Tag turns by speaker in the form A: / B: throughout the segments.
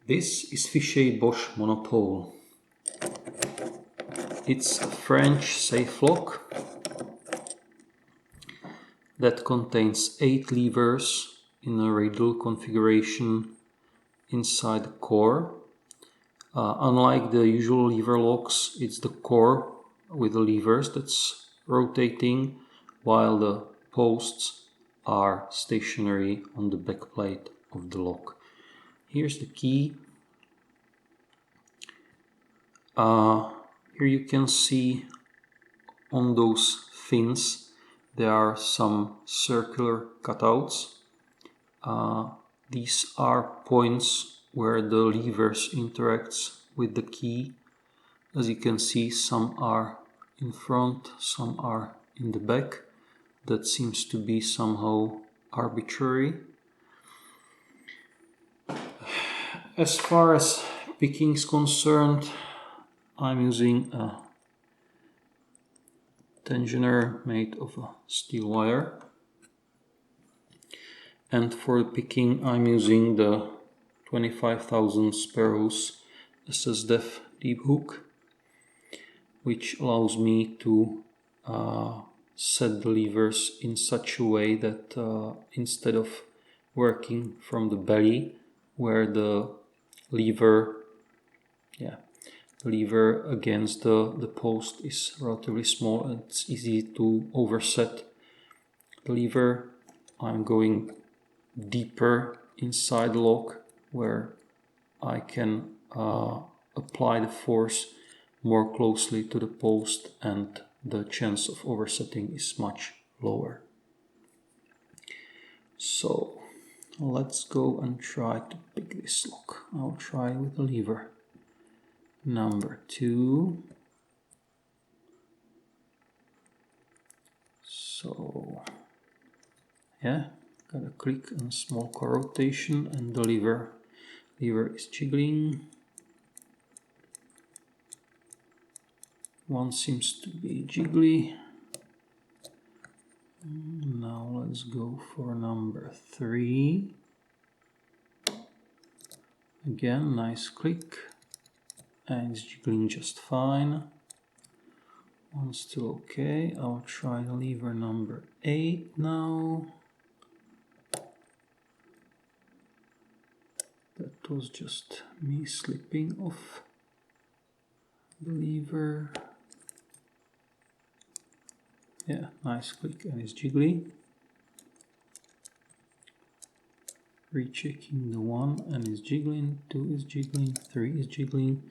A: This is Fichet-Bauche Monopole. It's a French safe lock that contains 8 levers in a radial configuration inside the core. Unlike the usual lever locks, it's the core with the levers that's rotating, while the posts are stationary on the back plate of the lock. Here's the key. Here you can see on those fins there are some circular cutouts. These are points where the levers interacts with the key. As you can see, some are in front, some are in the back. That seems to be somehow arbitrary. As far as picking is concerned, I'm using a tensioner made of a steel wire. And for picking, I'm using the 25,000 Sparrows SSDEF deep hook, which allows me to set the levers in such a way that instead of working from the belly, where the lever against the post is relatively small and it's easy to overset the lever, I'm going deeper inside the lock where I can apply the force more closely to the post and the chance of oversetting is much lower. So let's go and try to pick this lock. I'll try with the lever number 2. So yeah, got a click and a small core rotation, and the lever is jiggling. One seems to be jiggly. Now let's go for number 3. Again, nice click, and it's jiggling just fine. One's still okay. I'll try the lever number 8 now. That was just me slipping off the lever. Yeah, nice click, and it's jiggly. Rechecking the 1 and it's jiggling, 2 is jiggling, 3 is jiggling.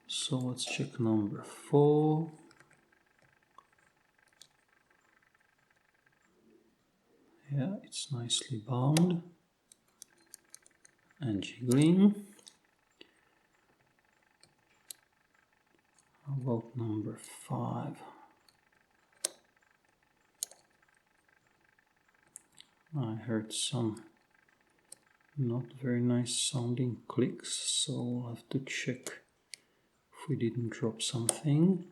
A: So let's check number 4. Yeah, it's nicely bound and jiggling. How about number 5? I heard some not very nice sounding clicks, so I'll have to check if we didn't drop something.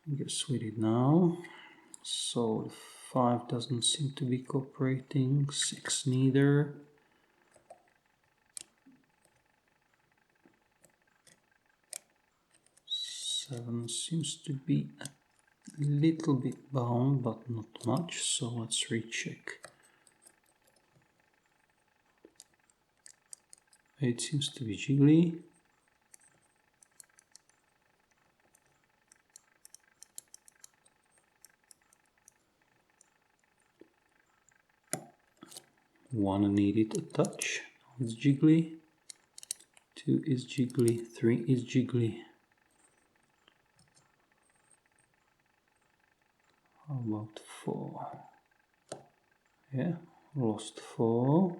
A: I guess we did now. So 5 doesn't seem to be cooperating, 6 neither. Seven seems to be a little bit bound, but not much, so let's recheck. 8 seems to be jiggly. One needed a touch, it's jiggly. 2 is jiggly, 3 is jiggly. How about 4? Yeah, lost 4.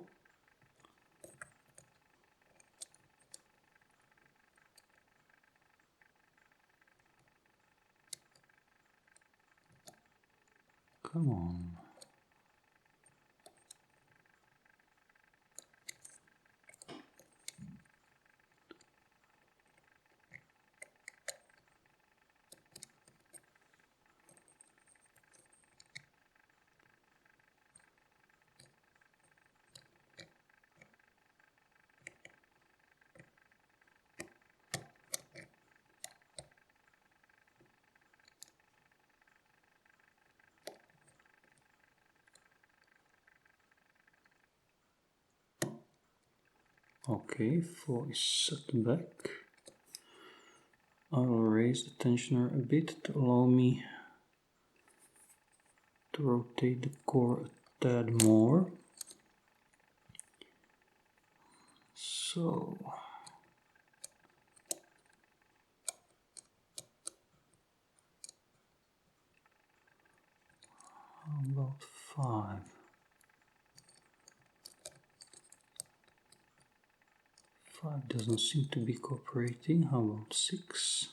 A: Come on. Okay, 4 is set back. I will raise the tensioner a bit to allow me to rotate the core a tad more. So how about 5? 5 doesn't seem to be cooperating. How about 6?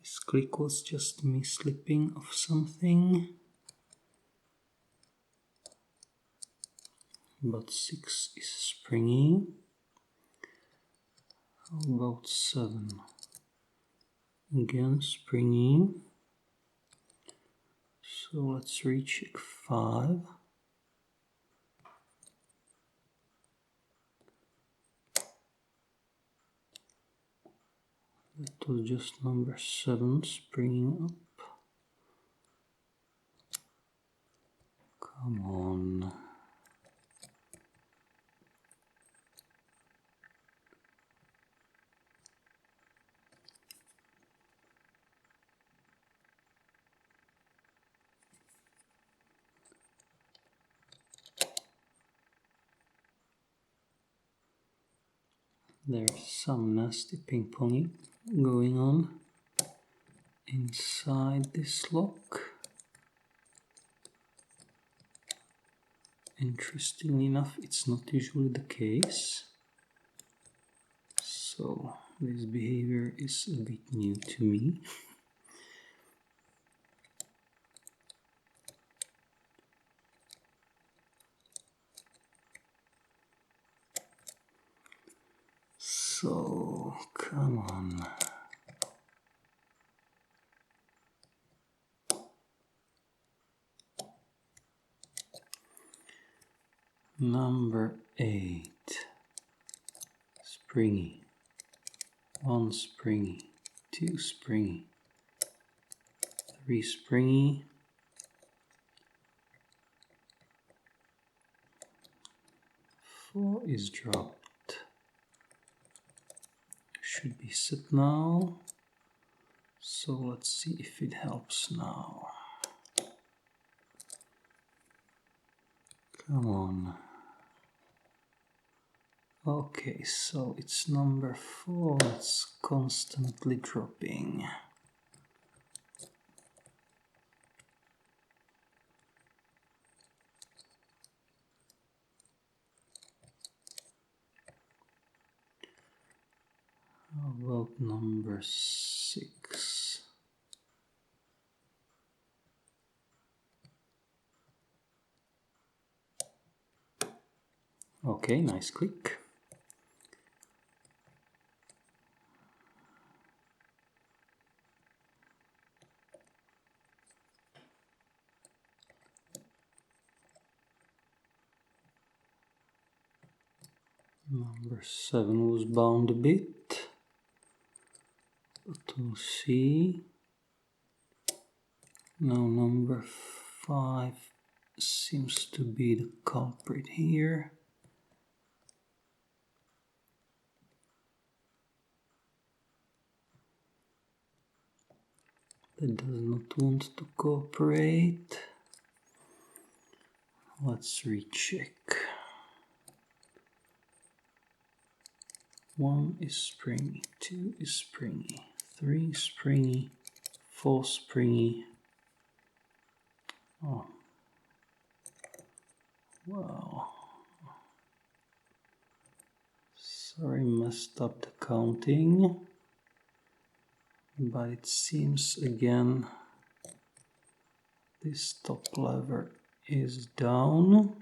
A: This click was just me slipping off something. But 6 is springy. How about 7? Again springy. So let's recheck 5. That was just number 7 springing up. Come on. There's some nasty ping-ponging going on inside this lock. Interestingly enough, it's not usually the case. So this behavior is a bit new to me. So, come on. Number 8. Springy. 1 springy. 2 springy. 3 springy. 4 is dropped. Should be set now. So let's see if it helps now. Come on. Okay, so it's number 4. It's constantly dropping. How about number 6? Okay, nice click. Number 7 was bound a bit, but we'll see. Now number 5 seems to be the culprit here. That does not want to cooperate. Let's recheck. 1 is springy, 2 is springy, 3 springy, 4 springy. Oh, wow. Sorry, messed up the counting. But it seems again this top lever is down.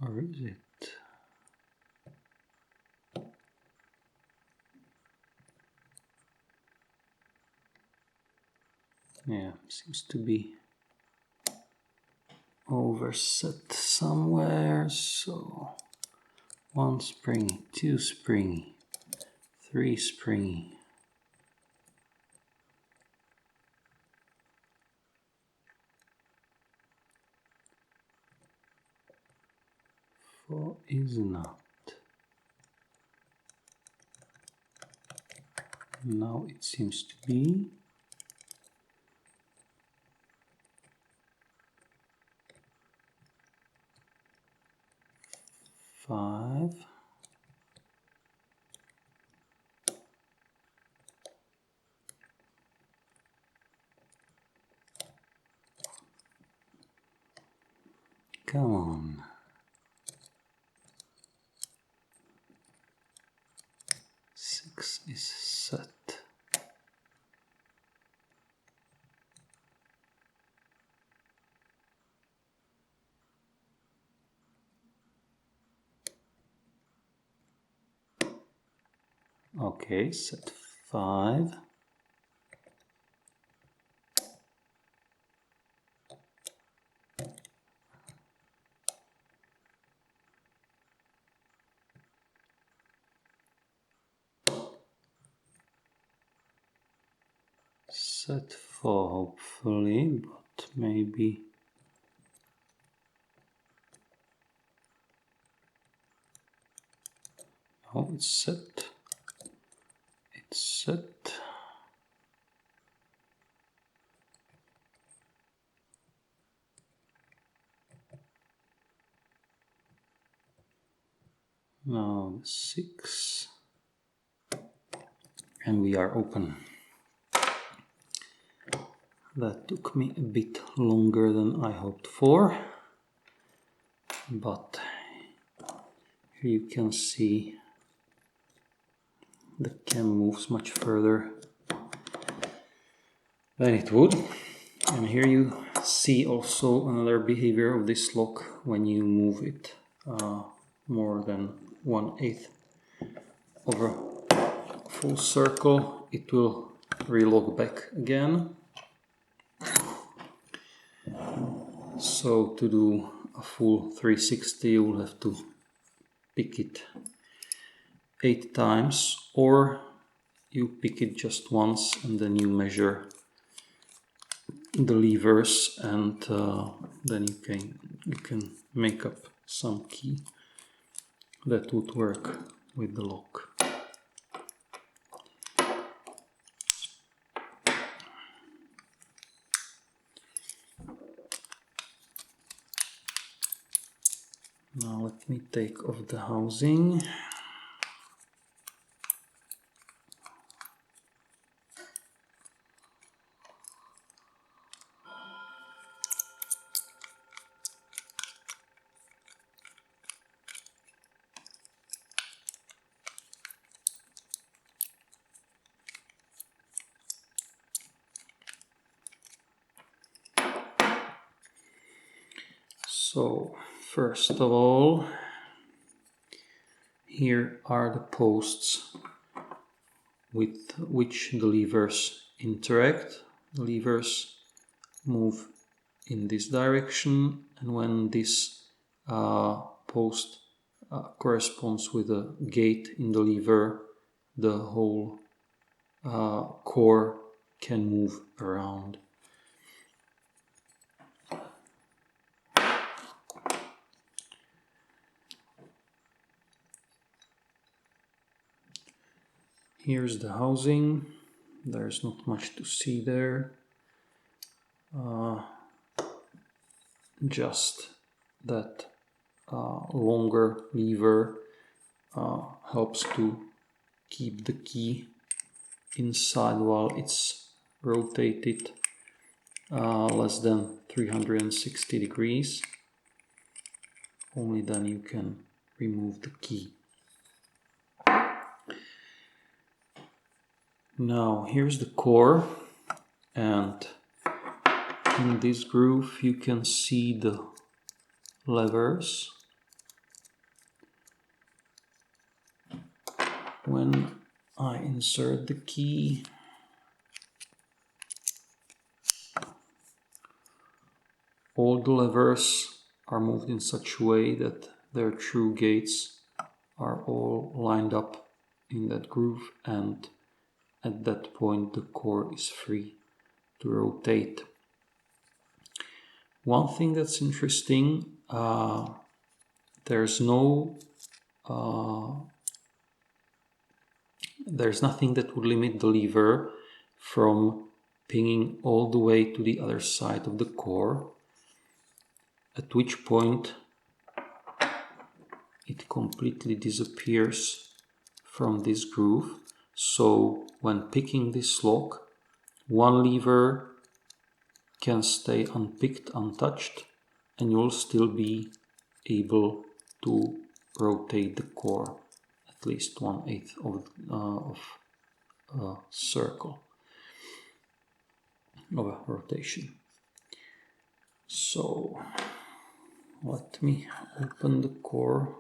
A: Or is it? Yeah, seems to be overset somewhere, so 1 springy, 2 springy, 3 springy. 4 is not. Now it seems to be. 5. Come on. 6 is set. Okay, set 5. Set 4 hopefully, but maybe. Oh, it's set. It's set. Now 6. And we are open. That took me a bit longer than I hoped for. But here you can see the cam moves much further than it would. And here you see also another behavior of this lock when you move it more than 1/8 of a full circle. It will relock back again. So to do a full 360 you will have to pick it 8 times, or you pick it just once and then you measure the levers, and then you can make up some key that would work with the lock. Now let me take off the housing. So first of all, here are the posts with which the levers interact. The levers move in this direction, and when this post corresponds with a gate in the lever, the whole core can move around. Here's the housing. There's not much to see there. Just that longer lever helps to keep the key inside while it's rotated less than 360 degrees. Only then you can remove the key. Now here's the core, and in this groove you can see the levers. When I insert the key, all the levers are moved in such a way that their true gates are all lined up in that groove, and at that point the core is free to rotate. One thing that's interesting, there's nothing that would limit the lever from pinging all the way to the other side of the core, at which point it completely disappears from this groove. So when picking this lock, one lever can stay unpicked, untouched, and you'll still be able to rotate the core at least 1/8 of a circle of a rotation. So let me open the core,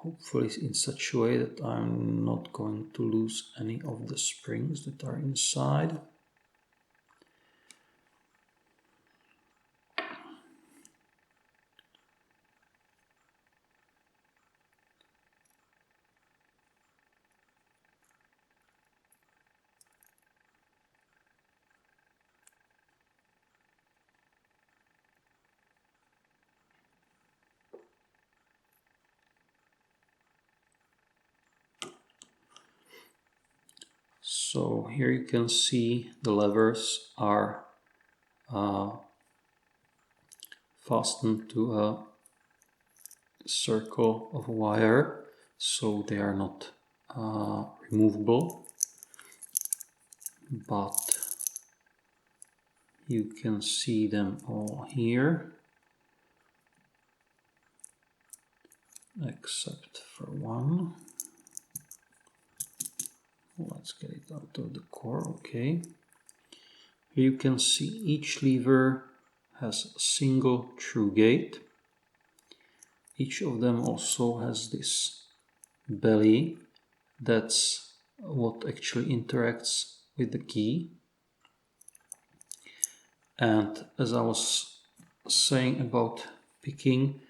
A: hopefully in such a way that I'm not going to lose any of the springs that are inside. So here you can see the levers are fastened to a circle of wire, so they are not removable, but you can see them all here, except for one. Let's get it out of the core. Okay. Here you can see each lever has a single through gate. Each of them also has this belly. That's what actually interacts with the key. And as I was saying about picking,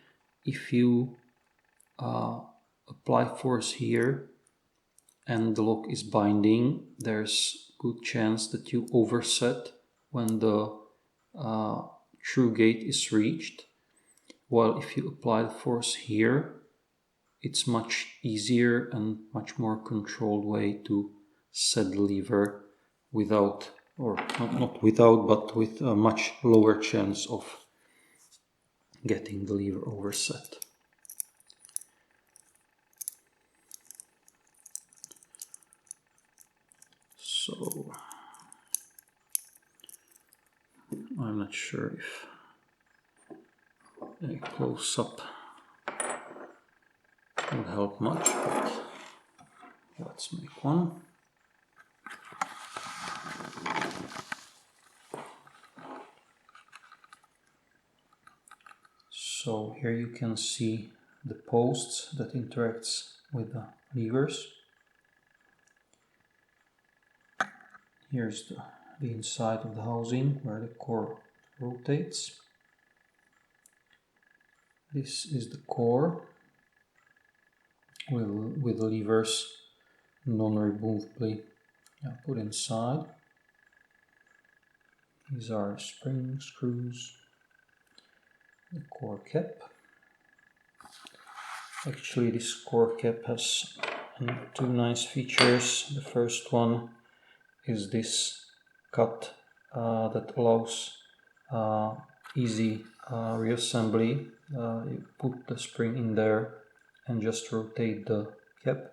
A: if you apply force here and the lock is binding, there's good chance that you overset when the through gate is reached. While if you apply the force here, it's much easier and much more controlled way to set the lever without, or not without, but with a much lower chance of getting the lever overset. So I'm not sure if a close-up would help much, but let's make one. So here you can see the posts that interacts with the levers. Here's the inside of the housing where the core rotates. This is the core with the levers non-removably put inside. These are spring screws, the core cap. Actually, this core cap has two nice features. The first one is this cut that allows easy reassembly. You put the spring in there and just rotate the cap.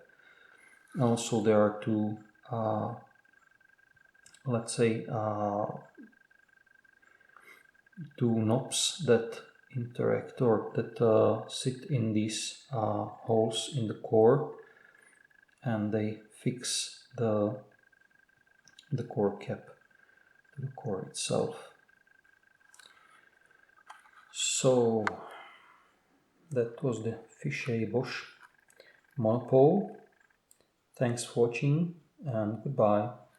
A: Also, there are two, let's say, two knobs that interact or that sit in these holes in the core, and they fix the core cap to the core itself. So that was the Fichet-Bauche Monopole. Thanks for watching and goodbye.